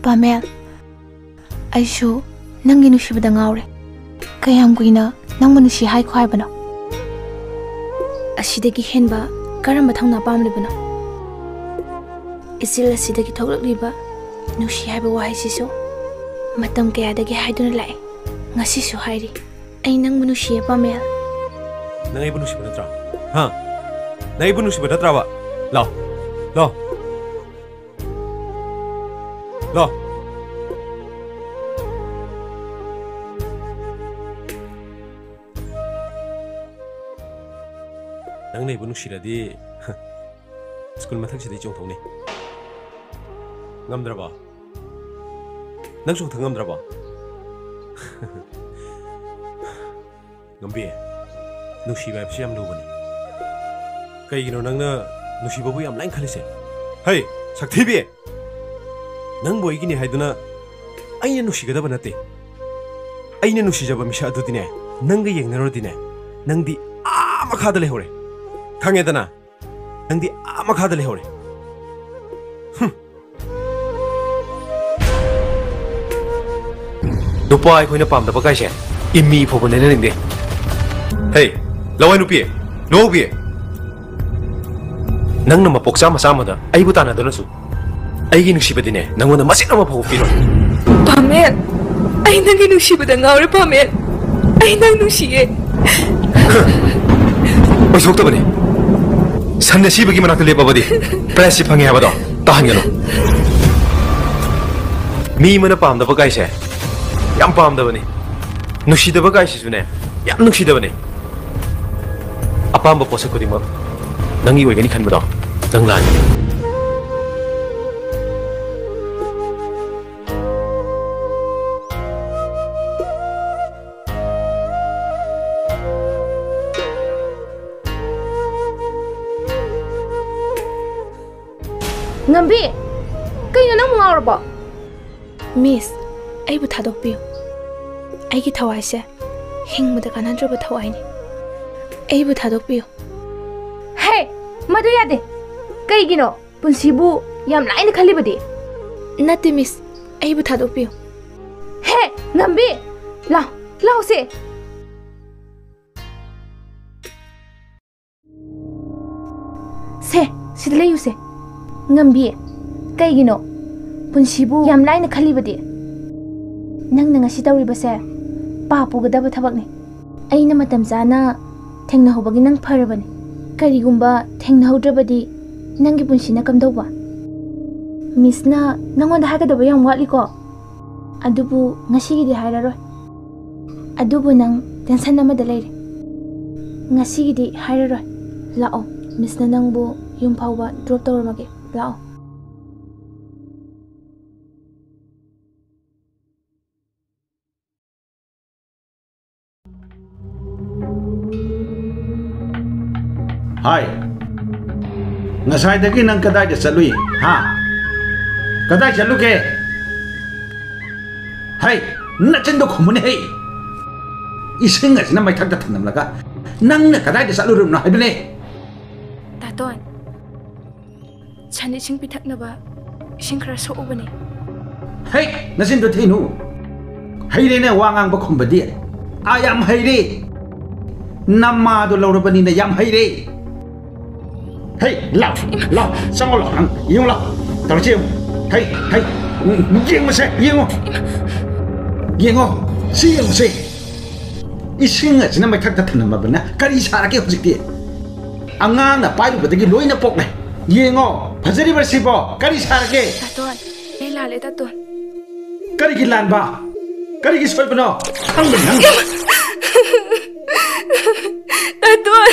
Pamen, aishu nangi nushibada ngaure. Kayam kuina nang manushi hai khwai bana. Asidagi henba karamba thangna pamlibana. Isil asidagi thoglakliba nushi haiba wahai sisu matam kayadagi haiduna lai. Ngasisu hairi. Ai nang manushi Pamen. Nang ibu nushi bana tra. Ha. Nang ibu nushi bana tra ba. Lao. Lao. Lao. Nang ibu nushi ladi. School mathak sidi chong thoni. Ngamdra ba. Nang chong thang ngamdra ba. Ngambi. Nushi ba psi am lu bani. Kai gino nang na nushi babu yam lain khalise. Hey, sakthi Nang boy gini haiduna aina nushi gada banate. Aina nushi jaba misha adudine. Nang ga yengnaro dine. Nang di makada le hore. Khangedana. Nang di makada le hore. Nupa ai khoina pam da bakai se. Imi pho bane ne de. Hey, lawai nupi. No bi. Nang na mapoksa masama da ai butana da nasu. Aigi nushibadine nangona masit ama pho piro. Pamen, ai nangi nushibada ngaure Pamen. Ai nang nushiye. Oi sokta bane. Sanne sibagi manakta lebabadi. Press phange habado. Tahangeno. Mi mana pam da bagai se. Yam pam da bane. Nushida bagai se sune. Yam nushida bane. Apam ba posa kodi ma. Nangi wai gani khan bado. Nang lan. Ngambi, kaya nang mga orbo? Miss, ay bu thadok piyo. Ay ki thawai se, hing muda kanandro bu thawai ni. Ay bu thadok piyo. Hey, madu yade. Kaya gino, punsibu yam lain khali badi. Nati miss, ay bu thadok piyo. Hey, Ngambi, lao se. Se, sidle yu se. Ngambi, kay gino, punsibu yam lain khali badi. Nang ngasi tawriba se, papu gadaba thabak ni. Ay na matam sana, thengna hobagi nang pharabani. Karigumba thengna hodrabadi, nangi punsi na kamdawba. Miss na nangonda hagadaba yam watli ko. Adubu ngasi gidi hairaroi. Adubu nang tensan na madalay. Ngasi gidi hairaroi. Lao, miss na nangbu yung pauba drop tawramagi. Lao. Hai. Ngasai dagi nang kadai de salui. Ha. Kadai chalu ke? Hai, na chendo khumune hei. Ising ngasina mai thak da thanam laga. Nang na kadai de salu rum na haibne. Taton. Chani sing pitak na ba? Sing kara so ubani. Hey, nasin do thinu. Haire ne wangang ba khumbadi. Ayam haire. Namma do lawrabani na yam haire. Hey, lao, sang lo ang, yung lao. Tao chiêu. Hey, gieng mo se, gieng mo, siang mo se. Ising nga sina may thagtatan na mabana. Kari sarake hojikti. Angang na payo badagi loy na pok na. Gieng mo, phajari barsibo. Kari sarake. Taton, lale taton. Kari gilan ba? Kari gisfay pa no? Ang benang. Taton,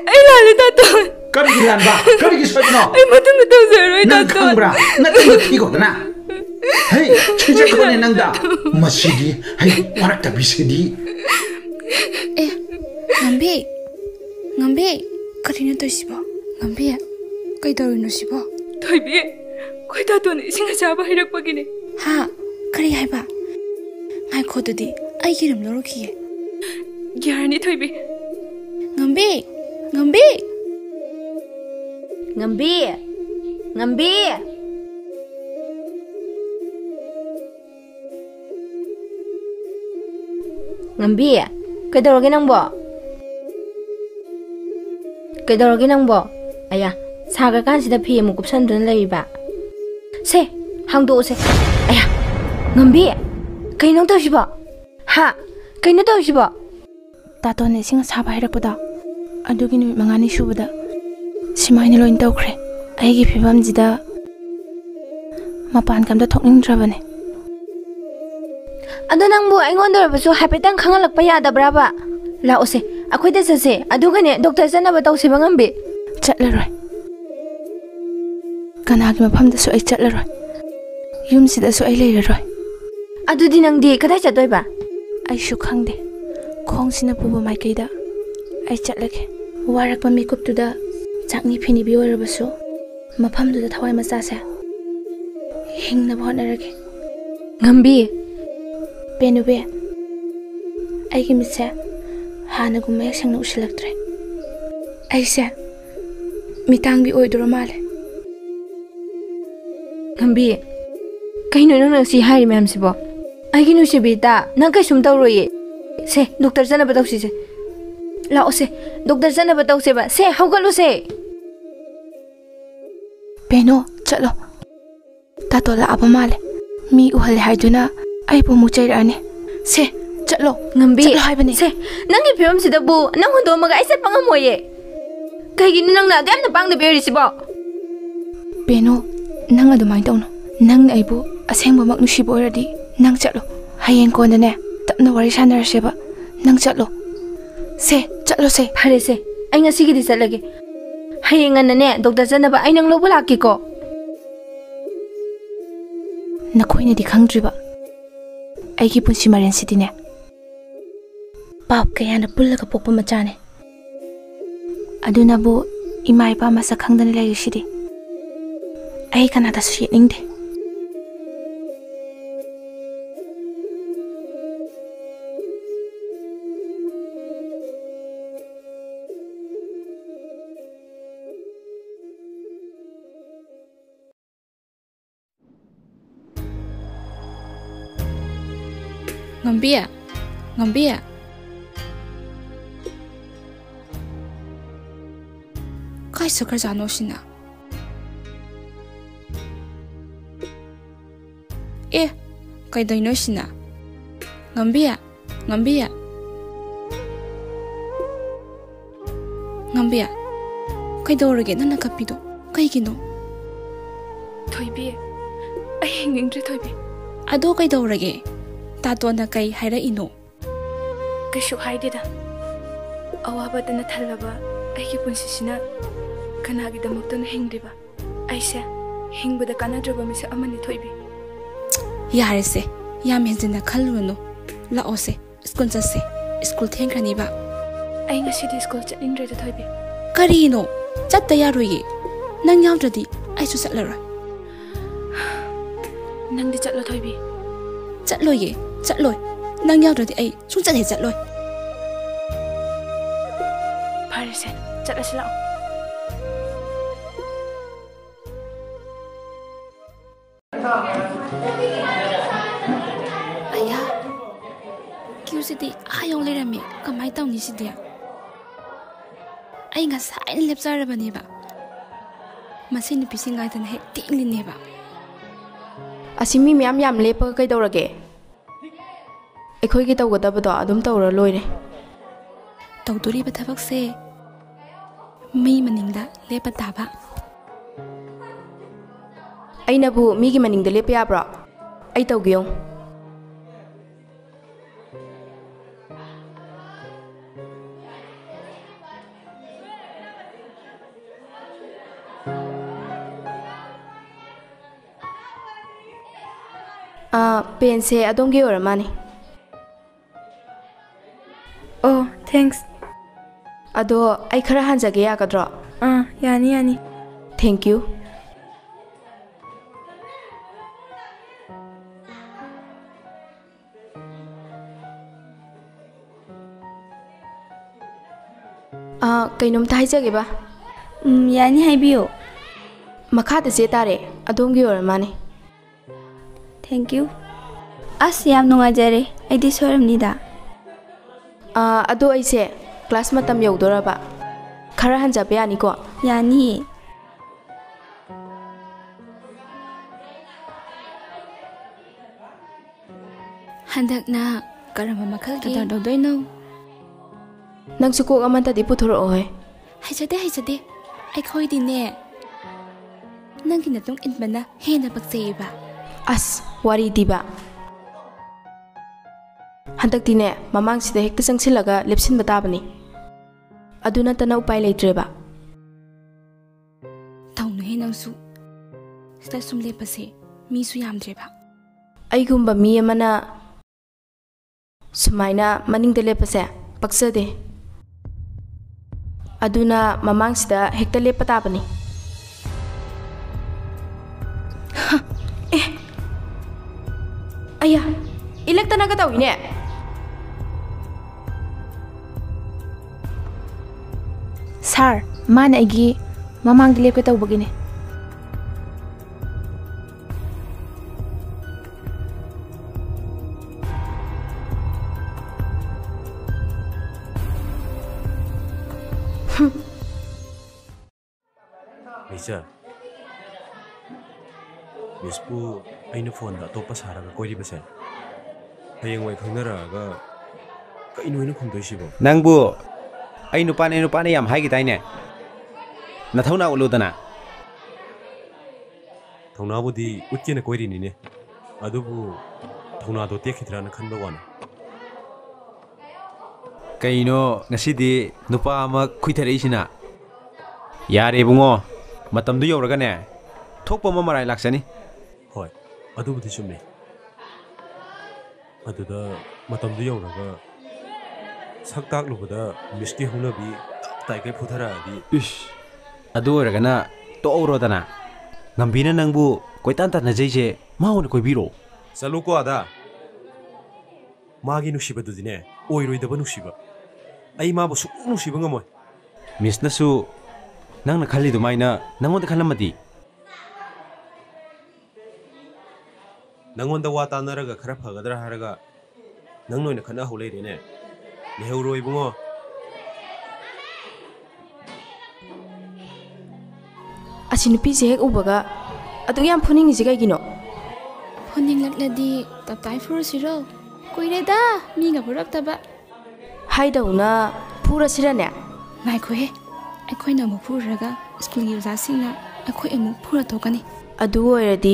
ay lale taton. Kari gilan ba? Kari gisfay pa no? Ay matang zeroy taton. Nang kambra, natin tigo na. Hey, chijak ko ni nangda. Masigi, hey, warak tabi sidi. Eh, Ngambi, kari na to sibo. Ngambi, kay daroy no sibo. Toybi, kay taton ising asaba hirak pagine. Ha, kari hay ba? Ngay ko dudi, ay giram loro kiye. Gyarani Toybi. Ngambi. Ngambi, kaidaurage nangbo? Kaidaurage nangbo? Aya, saga kansida phi amu kupsanduna leiba. Se, hangdo se. Aya, Ngambi, kaino tawsiba? Ha, kaino tawsiba? Tatone singa saba hairakpada. Adugi numit mangani subada. Simaina loin tawkhre. Aigi phibamjida mapan kamda thokningdrabane. Ado nangbu aingondorabasu hapetan khangalakpa yadabraba. Laose, akoida sase, adugane doctor janaba tawsiba Ngambi. Chatlaroi. Kanagi mafamdasu ai chatlaroi. Yumsidasu ai leiraroi. Adudi nangdi kadai chatdoiba? Ai shu khangde. Khongsina puba maikaida. Ai chatlage. Warakpa mikuptuda chakni phini bi oirabasu. Mafamduda thawai machase. Hingna bhonarage. Ngambi. Penube. Aigi mitse hana gumma yak sangna usilaktre. Aise mitangbi oidoro male. Ngambi. Kaino nang si hari ma'am sibo. Aigi nusibita nang kaisum tawroye. Se doctor janaba tawsi se. Lao se doctor janaba tawse ba. Se hawgalu se. Peno chalo. Tato la aba male. Mi uhal haiduna ai bu mu chairani. Se chalo Ngambi. Chalo haibani. Se nangi phim sida bu nang hondo maga ai sat pangamoye. Kaiginu nang na dam na pang da beri sibo. Peno nang adumai tawno. Nang aibu asengba mak nusibo oradi nang chalo. Hayeng ko na ne tapna wari sanaraseba. Nang chalo. Se chalo se. Phare se. Ai ngasi gi di chatlage. Hayeng na ne doctor janaba ai nang lobo lakki ko. Nakoina di khangdriba. Aigi punsi maren sidine. Pap kayana pullaga pokpa machane. Aduna bu imai pa masa khangdani lai shidi. Ai kanada su yiningde. Ngambi, Ngambi. Kai sakar jano sina. Kai daino sina. Ngambi, Ngambi. Ngambi. Kai dorage nana kapido. Kai gino. Thoibi. Ai hingingdre thoibi. Ado kai dorage. Tato na kay haira ino. Kaishu haidida. Awabada na thalaba aigi punsisina kanagi damakta na hingdiba. Aise hingbada kanadraba misa amani thoibi. Yare se yam henjina khalruno. Lao se school jase. School thengrani ba. Ai ngasidi school chatningdre da thoibi. Karino chatta yaroye. Nang yawdradi aisu chatlaroi. Nangdi chatlo thoibi. Chatloye. Chatloi. Nang yawdradi ai sungchat he chatloi. Phare se chatlasi lao. Aya. Curiosity ayong lerami kamai tawni sidia. Ai ngasai lepjarabani ba. Masin pisingai tan he tinglini ba. Asimi miyam yam lepa kaidaurage. Ekhoigi tawgadabado adum tawra loire. Tawduriba thabakse mi maningda lepa taba. Ainabu migi maningda lepa yabra. Ai tawgiyong. Pen se adongi oramani. Oh, thanks. Ado ai khara hanjage yagadro. Yani yani. Thank you. Kainom ta haijage ba. Yani haibiyo. Makhada se tare adongi oramani. Thank you. As yam nungajare. Aidi soramnida. ꯑꯗꯣ ꯑꯩꯁꯦ class ꯃꯇꯝ ꯌꯧꯗꯣꯔꯕ ꯈꯔ ꯍꯟꯖꯕ ꯌꯥꯅꯤꯀꯣ? ꯌꯥꯅꯤ. ꯍꯟꯗꯛꯅ ꯀꯔꯝꯕ ꯃꯈꯜꯒꯤ order ꯇꯧꯗꯣꯏꯅꯣ? ꯅꯪꯁꯨ ꯀꯣꯛ ꯑꯃꯇꯗꯤ ꯄꯨꯊꯣꯔꯛꯑꯣ. ꯍꯩꯖꯗꯦ. ꯑꯩꯈꯣꯏꯗꯤꯅꯦ ꯅꯪꯒꯤ ꯃꯇꯨꯡ ꯏꯟꯕꯅ ꯍꯦꯟꯅ ꯄꯛꯆꯩꯌꯦꯕ. ꯑꯁ ꯋꯥꯔꯤꯗꯤꯕ. ꯍꯟꯗꯛꯇꯤꯅꯦ ꯃꯃꯥꯡꯁꯤꯗ ꯍꯦꯛꯇ ꯆꯪꯁꯤꯜꯂꯒ ꯂꯦꯞꯁꯤꯟꯕ ꯇꯥꯕꯅꯤ. ꯑꯗꯨ ꯅꯠꯇꯅ ꯎꯄꯥꯏ ꯂꯩꯇ꯭ꯔꯦꯕ. ꯇꯧꯅꯨꯍꯦ ꯅꯪꯁꯨ. ꯁꯤꯗ ꯁꯨꯝ ꯂꯦꯞꯄꯁꯦ ꯃꯤꯁꯨ ꯌꯥꯝꯗ꯭ꯔꯦꯕ. ꯑꯩꯒꯨꯝꯕ ꯃꯤ ꯑꯃꯅ ꯁꯨꯃꯥꯏꯅ ꯃꯅꯤꯡꯗ ꯂꯦꯞꯄꯁꯦ ꯄꯛꯆꯗꯦ. ꯑꯗꯨꯅ ꯃꯃꯥꯡꯁꯤꯗ ꯍꯦꯛꯇ ꯂꯦꯞꯄ ꯇꯥꯕꯅꯤ. ꯑꯌꯥ ꯏꯂꯛꯇꯅꯒ ꯇꯧꯏꯅꯦ. ꯁꯥꯔ, ꯃꯥꯅ ꯑꯩꯒꯤ ꯃꯃꯥꯡꯗ ꯂꯦꯞꯀꯦ ꯇꯧꯕꯒꯤꯅꯦ. Leichan, Mispu aina phone da topa saraga koiribase. Hayengwai khangnaraga kaino ina khumdoisibo. Nangbu ai nupane yam haigi taine. Nathona uludana. Thaunabudi utkena koirini ne. Adubu thaunado tekhidrana khanba wana. Kaino ngasidi nupa ama khuithareisina. Yare bungo matamdu yawragane thokpa mamarai laksani. Hoi, adubudi chumne. Aduda matamdu yawraga saktak lubada miski hunabi taikai puthara adi. Ish. Adu oragana to aurodana. Ngambina nangbu koitanta najeje mauna koibiro. Saluko ada. Magi nushibadudine oiroidaba nushiba. Ai mabu su nushiba ngamoy. Miss nasu nang nakhali dumaina nangonda khalamadi. Nangonda wata naraga khara phagadra haraga nang noina khana holeirene. Neheuroi bungo. Asi nupise hek ubaga adu yam phuningise kaigino? ꯐꯨꯅꯤꯡꯂꯛꯂꯗꯤ ꯇꯞꯇꯥꯏ ꯐꯨꯔꯁꯤꯔꯣ? ꯀꯨꯏꯔꯦꯗ ꯃꯤꯒ ꯐꯨꯔꯛꯇꯕ. ꯍꯥꯏꯗꯧꯅ ꯐꯨꯔꯁꯤꯔꯅꯦ? ꯉꯥꯏꯈꯣꯍꯦ. ꯑꯩꯈꯣꯏꯅ ꯑꯃꯨꯛ ꯐꯨꯔꯒ ꯁ꯭ꯀꯨꯜꯒꯤ ꯑꯣꯖꯥꯁꯤꯡꯅ ꯑꯩꯈꯣꯏ ꯑꯃꯨꯛ ꯐꯨꯔ ꯊꯣꯛꯀꯅꯤ. ꯑꯗꯨ ꯑꯣꯏꯔꯗꯤ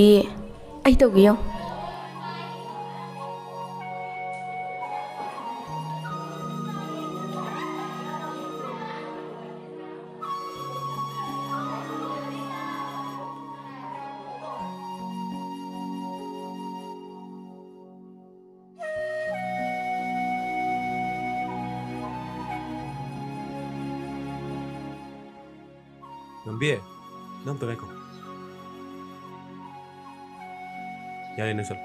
ꯑꯩ ꯇꯧꯒꯦ ꯌꯦꯡꯉꯨ. Ngambi, nang tengah ko. Yari nasal.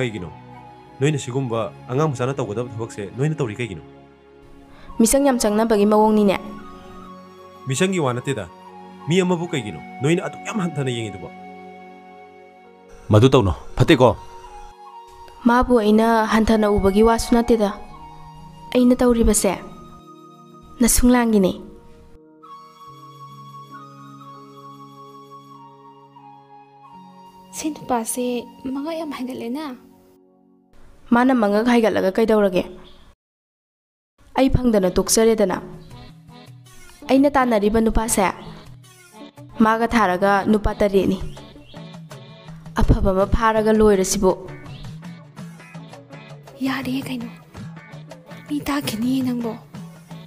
Kaigino. Noina sigumba angang masana tau godab thobakse noina tawri kaigino. Misang yam changnabagi mawongnine. Misangi wanate da. Mi amabu kaigino. Noina atu yam hanthana yengiduba. Madu tawno phateko. Mabu aina hanthana ubagi wasu nateda. Aina tawribase nasunglangine. ꯁꯤ ꯅꯨꯄꯥꯁꯦ ꯃꯉꯥ ꯌꯥꯝ ꯍꯥꯏꯒꯠꯂꯦꯅ. Mana mangag haigalaga kaidawrage. Ai phangdana toksaredana. Aina tanariba nupase maga tharaga nupa tareni. Afaba ma pharaga loirasibo. ꯌꯥꯔꯦ ꯀꯩꯅꯣ. ꯃꯤ ꯇꯥꯈꯤꯅꯤ ꯅꯪꯕꯣ.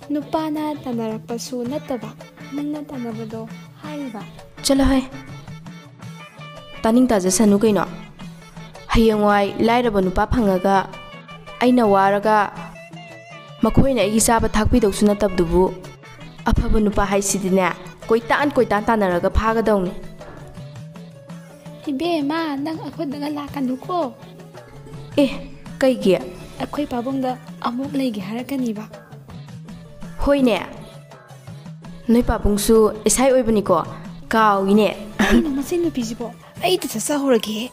ꯅꯨꯄꯥꯅ ꯇꯥꯟꯅꯔꯛꯄꯁꯨ ꯅꯠꯇꯕ ꯅꯪꯅ ꯇꯥꯟꯅꯕꯗꯣ ꯍꯥꯏꯔꯤꯕ. Chalo hai. Taning tajasanu kaino. Hayengwai lairaba nupa phangaga aina waraga makoina igi chaba thakpidausu natabdubu afaba nupa haisidine koitan tanaraga phagadawni. Ibema nang akhudnaga lakanuko. Kaigi ꯑꯩꯈꯣꯏ ꯄꯥꯕꯨꯡꯗ ꯑꯃꯨꯛ ꯂꯩꯒꯦ ꯍꯥꯏꯔꯛꯀꯅꯤꯕ. ꯍꯣꯏꯅꯦ. ꯅꯣꯏ ꯄꯥꯕꯨꯡꯁꯨ ꯏꯁꯥꯏ ꯑꯣꯏꯕꯅꯤꯀꯣ. ꯀꯥꯎꯏꯅꯦ. ꯀꯩꯅꯣ ꯃꯁꯤ ꯅꯨꯄꯤꯁꯤꯕꯣ. ꯑꯩꯗ ꯆꯠꯆꯍꯧꯔꯒꯦ.